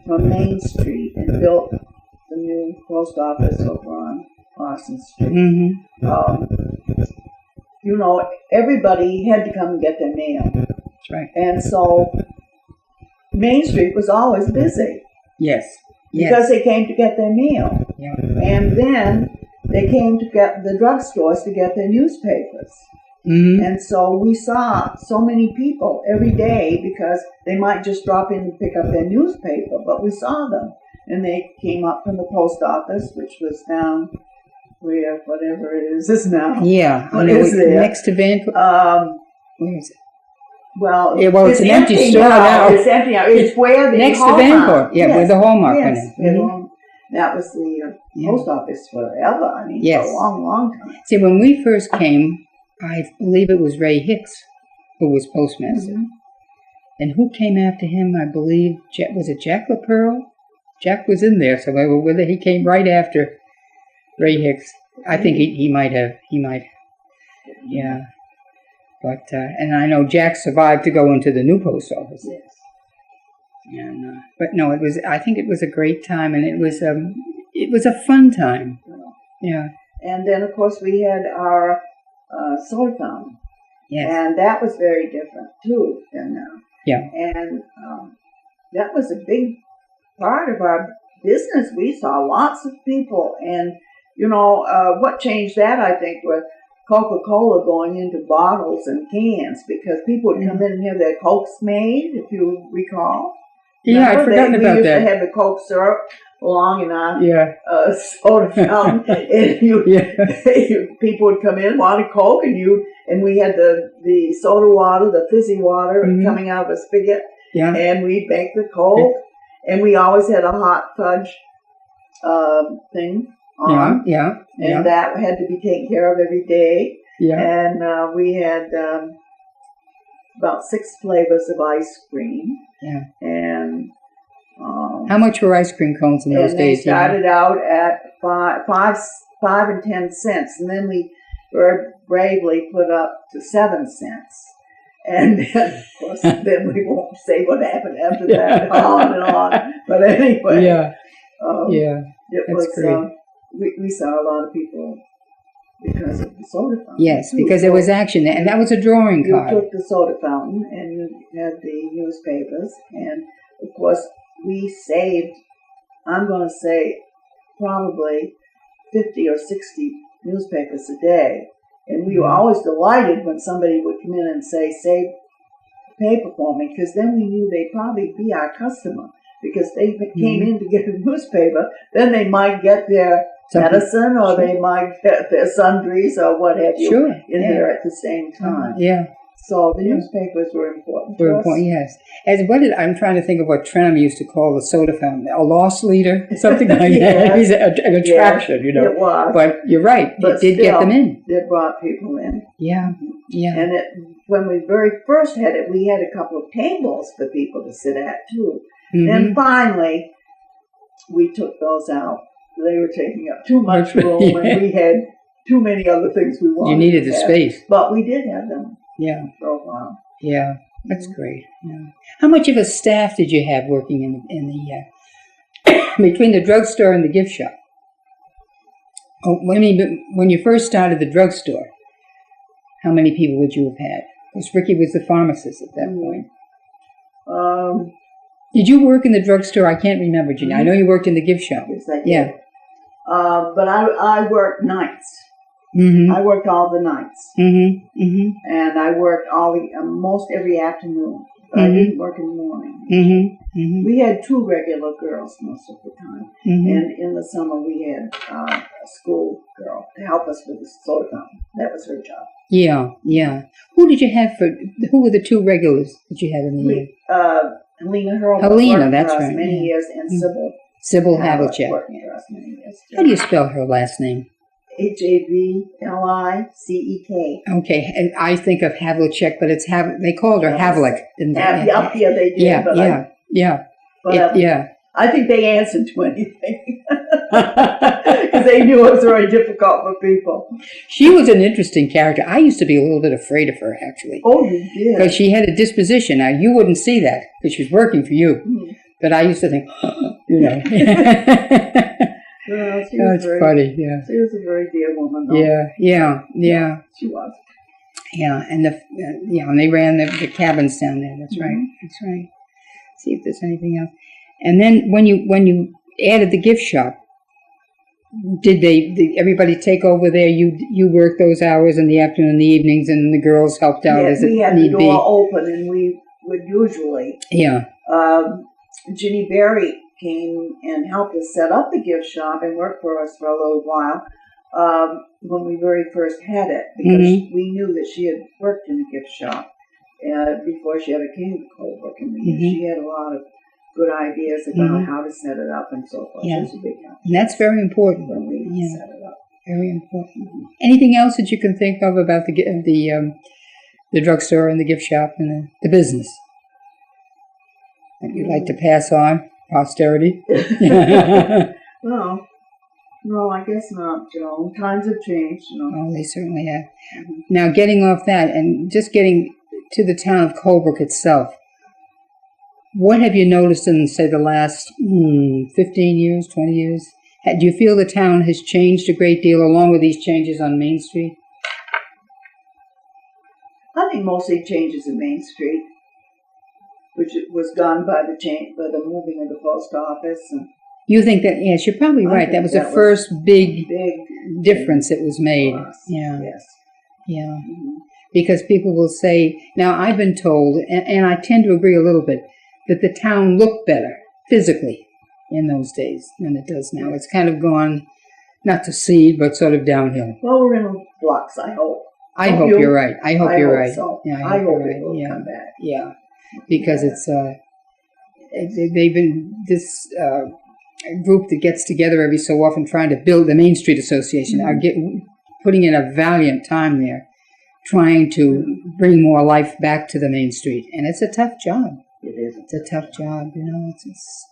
Speaker 2: from Main Street and built the new post office over on Parsons Street. You know, everybody had to come and get their mail.
Speaker 1: That's right.
Speaker 2: And so Main Street was always busy.
Speaker 1: Yes.
Speaker 2: Because they came to get their mail.
Speaker 1: Yeah.
Speaker 2: And then they came to get the drugstores to get their newspapers. And so we saw so many people every day because they might just drop in and pick up their newspaper, but we saw them. And they came up from the post office, which was down where, whatever it is now.
Speaker 1: Yeah.
Speaker 2: What is there?
Speaker 1: Next to Vancouver. Where is it?
Speaker 2: Well,
Speaker 1: it's an empty store now.
Speaker 2: It's empty now. It's where the
Speaker 1: next
Speaker 2: Hallmark.
Speaker 1: to Vancouver. Yeah, where the Hallmark went
Speaker 2: Yes.
Speaker 1: in.
Speaker 2: That was the post office forever. I mean, for a long, long time.
Speaker 1: See, when we first came, I believe it was Ray Hicks who was postmaster. And who came after him, I believe, was it Jack LaPearl? Jack was in there, so whether he came right after Ray Hicks. I think he might have. Yeah. But and I know Jack survived to go into the new post office.
Speaker 2: Yes.
Speaker 1: And but no, it was. I think it was a great time, and it was a fun time. Yeah.
Speaker 2: And then of course we had our solar fountain.
Speaker 1: Yes.
Speaker 2: And that was very different too than now.
Speaker 1: Yeah.
Speaker 2: And that was a big part of our business. We saw lots of people, and what changed that, I think, was Coca-Cola going into bottles and cans, because people would come in and have their Cokes made, if you recall.
Speaker 1: Yeah, I'd forgotten about
Speaker 2: We used
Speaker 1: that.
Speaker 2: to have the Coke syrup along in our
Speaker 1: Yeah.
Speaker 2: soda fountain, and people would come in, want a Coke, and we had the soda water, the fizzy water coming out of a spigot, and we'd make the Coke, and we always had a hot fudge thing on, and that had to be taken care of every day, and we had about 6 flavors of ice cream, and
Speaker 1: how much were ice cream cones in those days?
Speaker 2: They started out at 5 and 10 cents, and then we very bravely put up to 7 cents. And then, of course, then we won't say what happened after that, on and on. But anyway, it was
Speaker 1: great.
Speaker 2: We saw a lot of people because of the soda fountain.
Speaker 1: Yes, because there was action there, and that was a drawing card.
Speaker 2: You took the soda fountain, and you had the newspapers, and of course, we saved, I'm going to say, probably 50 or 60 newspapers a day. And we were always delighted when somebody would come in and say, save paper for me, because then we knew they'd probably be our customer. Because they came in to get a newspaper, then they might get their medicine, or they might get their sundries, or what have you, in there at the same time. So the newspapers were important to us.
Speaker 1: Yes. I'm trying to think of what Trenum used to call the soda fountain, a loss leader, something like that. It was an attraction,
Speaker 2: It was.
Speaker 1: But you're right, it did get them in.
Speaker 2: It brought people in.
Speaker 1: Yeah.
Speaker 2: And when we very first had it, we had a couple of tables for people to sit at, too. Then finally, we took those out. They were taking up too much room, and we had too many other things we wanted.
Speaker 1: You needed the space.
Speaker 2: But we did have them. For a while.
Speaker 1: Yeah, that's great. Yeah. How much of a staff did you have working in the between the drugstore and the gift shop? Oh, when you first started the drugstore, how many people would you have had? Because Ricky was the pharmacist at that point. Did you work in the drugstore? I can't remember, Gina. I know you worked in the gift shop.
Speaker 2: Yes, I did. But I worked nights. I worked all the nights, and I worked most every afternoon. But I didn't work in the morning. We had 2 regular girls most of the time, and in the summer we had a school girl to help us with the soda fountain. That was her job. Who did you have who were the 2 regulars that you had in the year? Helena Hurlbut, that's right. Many years, and Sybil Havlicek. Worked for us many years.
Speaker 1: How do you spell her last name?
Speaker 2: Havlicek.
Speaker 1: Okay, and I think of Havlicek, but it's they called her Havlik, didn't they?
Speaker 2: They did. I think they answered to anything because they knew it was very difficult for people.
Speaker 1: She was an interesting character. I used to be a little bit afraid of her, actually.
Speaker 2: Oh, you did?
Speaker 1: Because she had a disposition. Now, you wouldn't see that because she was working for you. But I used to think,
Speaker 2: That's
Speaker 1: funny,
Speaker 2: She was a very dear woman, though.
Speaker 1: Yeah.
Speaker 2: She was.
Speaker 1: Yeah, and and they ran the cabins down there. That's right. That's right. See if there's anything else. And then when you added the gift shop, did everybody take over there? You worked those hours in the afternoon and the evenings, and the girls helped out as it need be?
Speaker 2: We had the door open, and we would usually. Ginny Berry came and helped us set up the gift shop and worked for us for a little while when we very first had it, because we knew that she had worked in a gift shop before she ever came to Colebrook, and she had a lot of good ideas about how to set it up and so forth. It was a big help.
Speaker 1: And that's very important.
Speaker 2: When we set it up.
Speaker 1: Very important. Anything else that you can think of about the drugstore and the gift shop and the business that you'd like to pass on, posterity?
Speaker 2: No, I guess not, Joan. Times have changed.
Speaker 1: Oh, they certainly have. Now, getting off that and just getting to the town of Colebrook itself, what have you noticed in, say, the last 15 years, 20 years? Do you feel the town has changed a great deal along with these changes on Main Street?
Speaker 2: I think mostly changes in Main Street, which was done by the moving of the post office, and
Speaker 1: You think that, yes, you're probably
Speaker 2: I
Speaker 1: right.
Speaker 2: think
Speaker 1: That was the
Speaker 2: that was
Speaker 1: first big
Speaker 2: Big
Speaker 1: difference that was made.
Speaker 2: for us.
Speaker 1: Yeah,
Speaker 2: Yes.
Speaker 1: yeah.
Speaker 2: Mhm.
Speaker 1: Because people will say, now I've been told, and I tend to agree a little bit, that the town looked better physically in those days than it does now. It's kind of gone, not to seed, but sort of downhill.
Speaker 2: Well, we're in flux, I hope.
Speaker 1: I
Speaker 2: Hope
Speaker 1: hope
Speaker 2: you-
Speaker 1: you're right. I hope
Speaker 2: I
Speaker 1: you're
Speaker 2: hope
Speaker 1: right.
Speaker 2: so.
Speaker 1: Yeah,
Speaker 2: I hope
Speaker 1: you're
Speaker 2: it will
Speaker 1: Yeah,
Speaker 2: come back.
Speaker 1: yeah. Because it's they've been this group that gets together every so often trying to build the Main Street Association. Are putting in a valiant time there, trying to bring more life back to the Main Street, and it's a tough job.
Speaker 2: It is.
Speaker 1: It's a tough job, you know. It's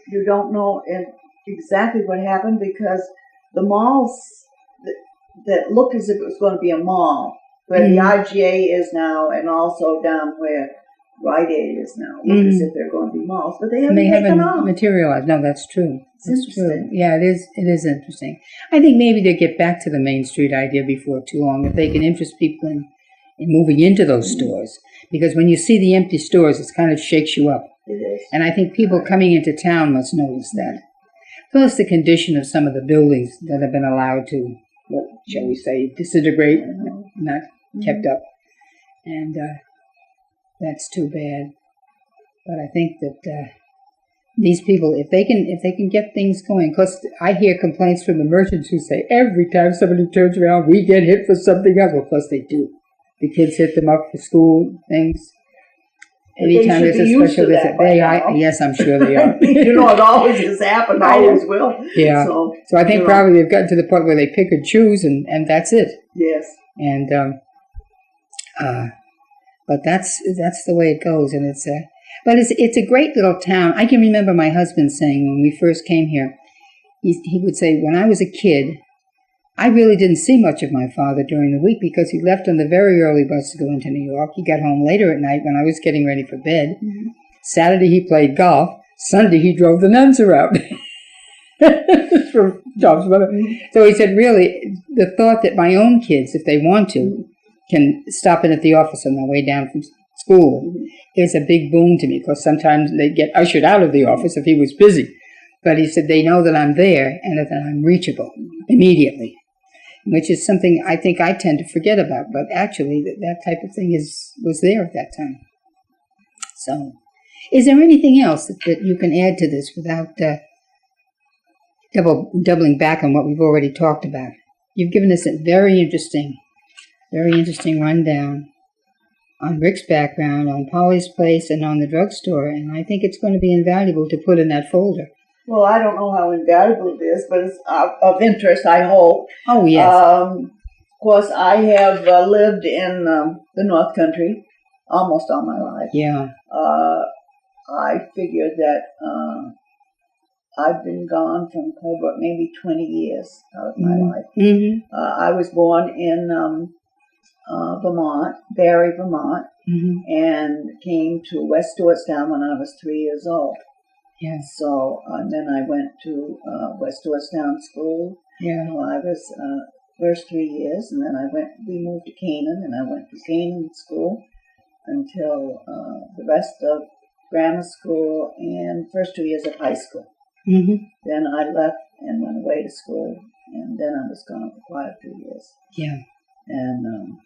Speaker 2: You don't know exactly what happened because the malls that looked as if it was going to be a mall, where the IGA is now, and also down where Rite Aid is now, look as if they're going to be malls, but they haven't taken off.
Speaker 1: materialized. No, that's true.
Speaker 2: It's
Speaker 1: That's true.
Speaker 2: interesting.
Speaker 1: Yeah, it is. It is interesting. I think maybe they'll get back to the Main Street idea before too long if they can interest people in moving into those stores. Because when you see the empty stores, it kind of shakes you up.
Speaker 2: It is.
Speaker 1: And I think people coming into town must notice that. Plus the condition of some of the buildings that have been allowed to, what shall we say, disintegrate, not kept up. And that's too bad. But I think that these people, if they can get things going, because I hear complaints from the merchants who say every time somebody turns around, we get hit for something else. Well, of course they do. The kids hit them up for school things. Anytime there's a special visit, yes, I'm sure they are.
Speaker 2: You know, it always has happened, always will.
Speaker 1: Yeah. So I think probably they've gotten to the point where they pick and choose, and that's it.
Speaker 2: Yes.
Speaker 1: And but that's the way it goes, and it's a great little town. I can remember my husband saying when we first came here, he would say, when I was a kid, I really didn't see much of my father during the week because he left on the very early bus to go into New York. He got home later at night when I was getting ready for bed. Mm-hmm. Saturday he played golf. Sunday he drove the nuns around. From Tom's mother. So he said, really, the thought that my own kids, if they want to, can stop in at the office on their way down from school is a big boon to me because sometimes they get ushered out of the office if he was busy. But he said they know that I'm there and that I'm reachable immediately, which is something I think I tend to forget about. But actually, that type of thing was there at that time. So, is there anything else that you can add to this without doubling back on what we've already talked about? You've given us a very interesting rundown on Rick's background, on Polly's place, and on the drugstore, and I think it's going to be invaluable to put in that folder.
Speaker 2: Well, I don't know how invaluable it is, but it's of interest, I hope.
Speaker 1: Oh, yes.
Speaker 2: Of course, I have lived in the North Country almost all my life.
Speaker 1: Yeah.
Speaker 2: I figured that I've been gone from Colbrook maybe 20 years out of my life.
Speaker 1: Mm-hmm.
Speaker 2: I was born in Vermont, Barry, Vermont, and came to West Georgetown when I was 3 years old.
Speaker 1: Yes.
Speaker 2: So then I went to West Georgetown School.
Speaker 1: Yeah.
Speaker 2: I was first 3 years, and then we moved to Canaan, and I went to Canaan School until the rest of grammar school and first 2 years of high school.
Speaker 1: Mm-hmm.
Speaker 2: Then I left and went away to school, and then I was gone for quite a few years.
Speaker 1: Yeah.
Speaker 2: And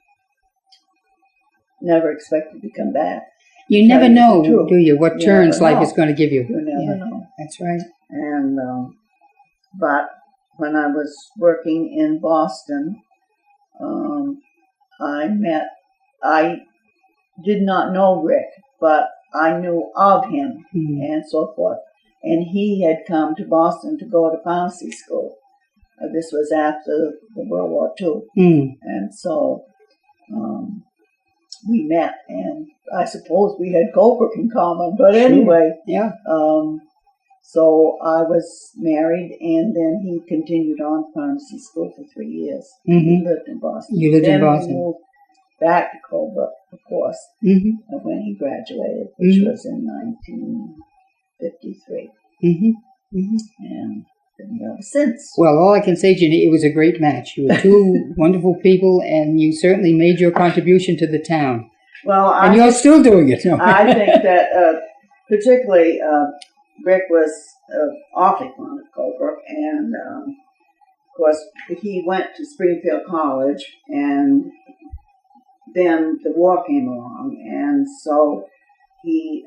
Speaker 2: never expected to come back.
Speaker 1: You never know, do you, what turns life is going to give you.
Speaker 2: You never know.
Speaker 1: That's right.
Speaker 2: And but when I was working in Boston, I did not know Rick, but I knew of him and so forth. And he had come to Boston to go to pharmacy school. This was after the World War II. And so we met, and I suppose we had Colbrook in common. But anyway, so I was married, and then he continued on pharmacy school for 3 years. He lived in Boston.
Speaker 1: You lived in Boston.
Speaker 2: Then we moved back to Colbrook, of course, when he graduated, which was in 1953. And ever since.
Speaker 1: Well, all I can say, Ginny, it was a great match. You were two wonderful people, and you certainly made your contribution to the town.
Speaker 2: Well,
Speaker 1: and you're still doing it.
Speaker 2: I think that particularly Rick was awfully fond of Colebrook, and of course he went to Springfield College, and then the war came along, and so he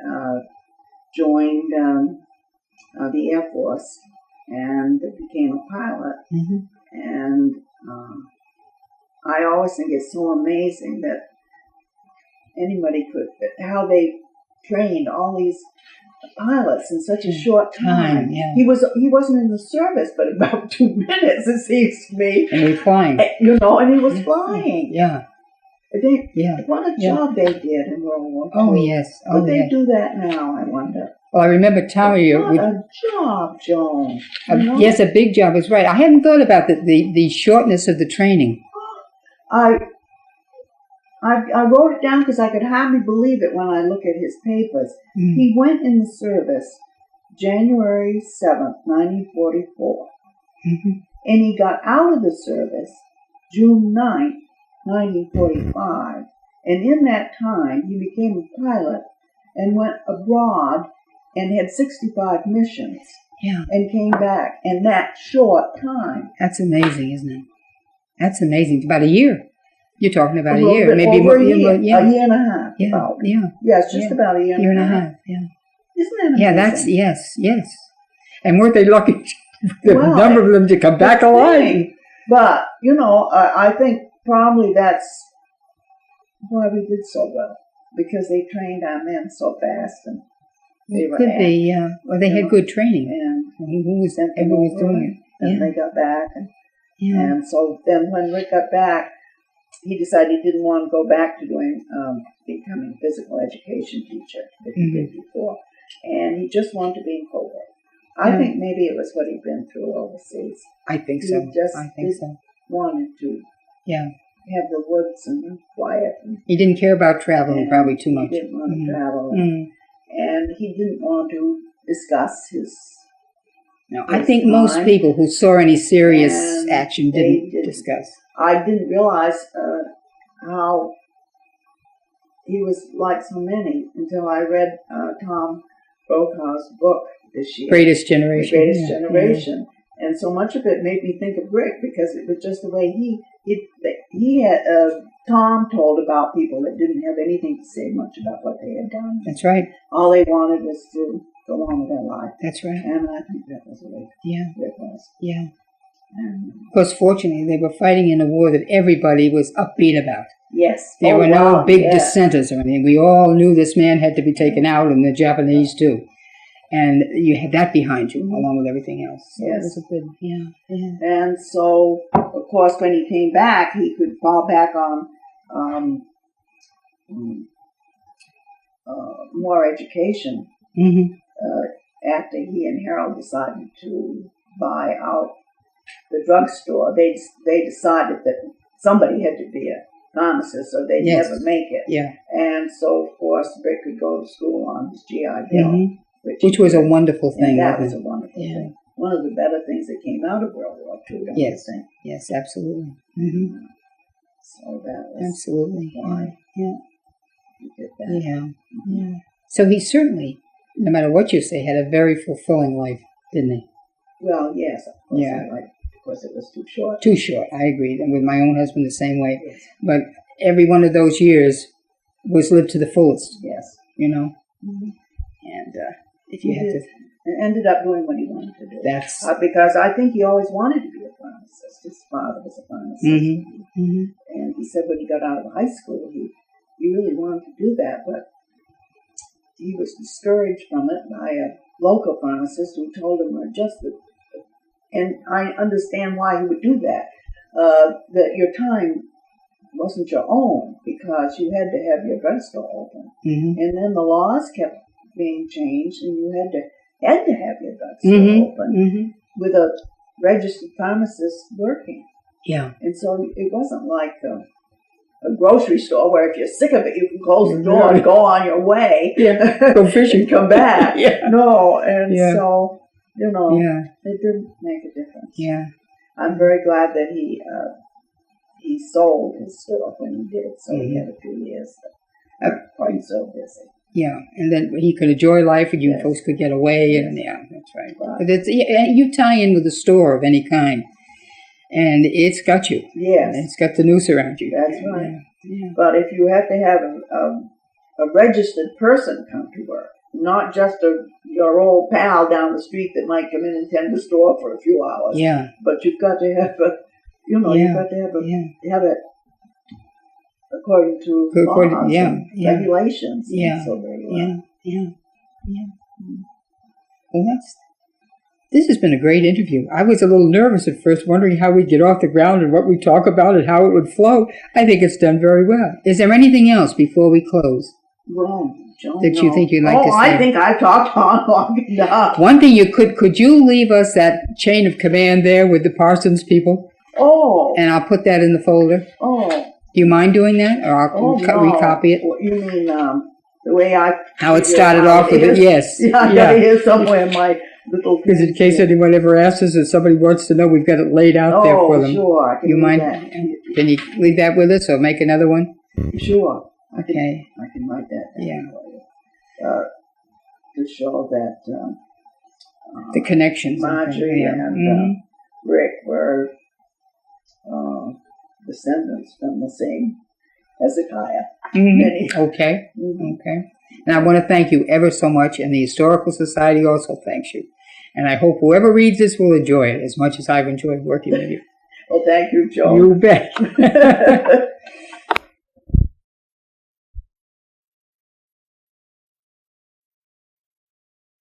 Speaker 2: joined the Air Force and became a pilot.
Speaker 1: Mm-hmm.
Speaker 2: And I always think it's so amazing that anybody could, how they trained all these pilots in such a short time.
Speaker 1: Yeah.
Speaker 2: He wasn't in the service, but about 2 minutes, it seems to me.
Speaker 1: And we're flying.
Speaker 2: And he was flying.
Speaker 1: Yeah.
Speaker 2: What a job they did in World War II.
Speaker 1: Oh, yes.
Speaker 2: Would they do that now, I wonder?
Speaker 1: Well, I remember telling you.
Speaker 2: What a job, Joan.
Speaker 1: Yes, a big job is right. I hadn't thought about the shortness of the training.
Speaker 2: I wrote it down because I could hardly believe it when I look at his papers.
Speaker 1: Mm.
Speaker 2: He went in the service January 7th, 1944.
Speaker 1: Mm-hmm.
Speaker 2: And he got out of the service June 9th, 1945. And in that time, he became a pilot and went abroad and had 65 missions.
Speaker 1: Yeah.
Speaker 2: And came back in that short time.
Speaker 1: That's amazing, isn't it? That's amazing. About a year. You're talking about a year.
Speaker 2: Maybe
Speaker 1: Maybe more.
Speaker 2: a year and a half.
Speaker 1: Yeah.
Speaker 2: About.
Speaker 1: Yeah.
Speaker 2: Yeah, it's just about a year and a half.
Speaker 1: Yeah.
Speaker 2: Isn't that amazing?
Speaker 1: Yeah, that's, yes. And weren't they lucky, the
Speaker 2: Well,
Speaker 1: number of them to come back alive?
Speaker 2: But, I think probably that's why we did so well. Because they trained our men so fast. And they were
Speaker 1: Could be, yeah. Well, they had good training.
Speaker 2: And
Speaker 1: everyone was doing it.
Speaker 2: And they got back. And so then when Rick got back, he decided he didn't want to go back to becoming a physical education teacher that he did before. And he just wanted to be in Coburg. I think maybe it was what he'd been through overseas.
Speaker 1: I think
Speaker 2: He
Speaker 1: so.
Speaker 2: just wanted to have the woods and the quiet. And
Speaker 1: he didn't care about traveling probably too much.
Speaker 2: He didn't want to travel.
Speaker 1: Mm.
Speaker 2: And he didn't want to discuss his...
Speaker 1: No, I think most people who saw any serious action didn't discuss.
Speaker 2: I didn't realize how he was like so many until I read Tom Brokaw's book this year.
Speaker 1: Greatest Generation.
Speaker 2: The Greatest Generation. And so much of it made me think of Rick because it was just the way he had, Tom told about people that didn't have anything to say much about what they had done.
Speaker 1: That's right.
Speaker 2: All they wanted was to go on with their life.
Speaker 1: That's right.
Speaker 2: And I think that was the way Rick was.
Speaker 1: Yeah. Of course, fortunately, they were fighting in a war that everybody was upbeat about.
Speaker 2: Yes.
Speaker 1: There were no big dissenters or anything. We all knew this man had to be taken out, and the Japanese too. And you had that behind you, along with everything else. So it was a good,
Speaker 2: And so, of course, when he came back, he could fall back on more education.
Speaker 1: Mm-hmm.
Speaker 2: After he and Harold decided to buy out the drugstore, they decided that somebody had to be a pharmacist, so they'd never make it.
Speaker 1: Yeah.
Speaker 2: And so, of course, Rick could go to school on his GI Bill,
Speaker 1: which was a wonderful thing.
Speaker 2: That was a wonderful thing. One of the better things that came out of World War II, don't you think?
Speaker 1: Yes, absolutely. Mm-hmm.
Speaker 2: So that was
Speaker 1: absolutely
Speaker 2: why he did that.
Speaker 1: Yeah. So he certainly, no matter what you say, had a very fulfilling life, didn't he?
Speaker 2: Well, yes, of course. Of course, it was too short.
Speaker 1: Too short, I agreed. And with my own husband the same way.
Speaker 2: Yes.
Speaker 1: But every one of those years was lived to the fullest.
Speaker 2: Yes.
Speaker 1: Mm-hmm. And if you had to...
Speaker 2: And ended up doing what he wanted to do.
Speaker 1: That's...
Speaker 2: because I think he always wanted to be a pharmacist. His father was a pharmacist.
Speaker 1: Mm-hmm.
Speaker 2: And he said when he got out of high school, he really wanted to do that, but he was discouraged from it by a local pharmacist who told him and I understand why he would do that, that your time wasn't your own because you had to have your drugstore open.
Speaker 1: Mm-hmm.
Speaker 2: And then the laws kept being changed and you had to have your drugstore open with a registered pharmacist working.
Speaker 1: Yeah.
Speaker 2: And so it wasn't like a grocery store where if you're sick of it, you can close the door and go on your way.
Speaker 1: Yeah. Go fishing.
Speaker 2: Come back. No, and so, it didn't make a difference.
Speaker 1: Yeah.
Speaker 2: I'm very glad that he sold his store when he did, so he had a few years quite so busy.
Speaker 1: Yeah, and then he could enjoy life, and you
Speaker 2: Yes.
Speaker 1: folks could get away, and yeah, that's right.
Speaker 2: Right.
Speaker 1: But you tie in with a store of any kind, and it's got you.
Speaker 2: Yes,
Speaker 1: It's got the noose around you.
Speaker 2: that's right.
Speaker 1: Yeah.
Speaker 2: But if you have to have a registered person come to work, not just your old pal down the street that might come in and tend the store for a few hours,
Speaker 1: Yeah.
Speaker 2: but you've got to have you've got to have it according to laws and regulations.
Speaker 1: Yeah.
Speaker 2: And so
Speaker 1: Yeah. Well, this has been a great interview. I was a little nervous at first, wondering how we'd get off the ground and what we'd talk about and how it would flow. I think it's done very well. Is there anything else before we close
Speaker 2: Well, Joan,
Speaker 1: that you think you'd like to say?
Speaker 2: I think I talked on long enough.
Speaker 1: One thing could you leave us that chain of command there with the Parsons people?
Speaker 2: Oh.
Speaker 1: And I'll put that in the folder.
Speaker 2: Oh.
Speaker 1: Do you mind doing that? Or I'll recopy it?
Speaker 2: What you mean, the way
Speaker 1: How it started off with it, yes.
Speaker 2: Yeah, I got it here somewhere in my little...
Speaker 1: Because in case anyone ever asks us or somebody wants to know, we've got it laid out there for them.
Speaker 2: Oh, sure. I can
Speaker 1: You
Speaker 2: do
Speaker 1: mind?
Speaker 2: that.
Speaker 1: Can you leave that with us or make another one?
Speaker 2: Sure.
Speaker 1: Okay.
Speaker 2: I can write that down
Speaker 1: Yeah.
Speaker 2: for you. To show that
Speaker 1: The connections.
Speaker 2: Marjorie and Rick were descendants from the same Hezekiah. Many.
Speaker 1: Okay.
Speaker 2: Mhm.
Speaker 1: Okay. And I want to thank you ever so much, and the Historical Society also thanks you. And I hope whoever reads this will enjoy it as much as I've enjoyed working with you.
Speaker 2: Well, thank you, Joe.
Speaker 1: You bet.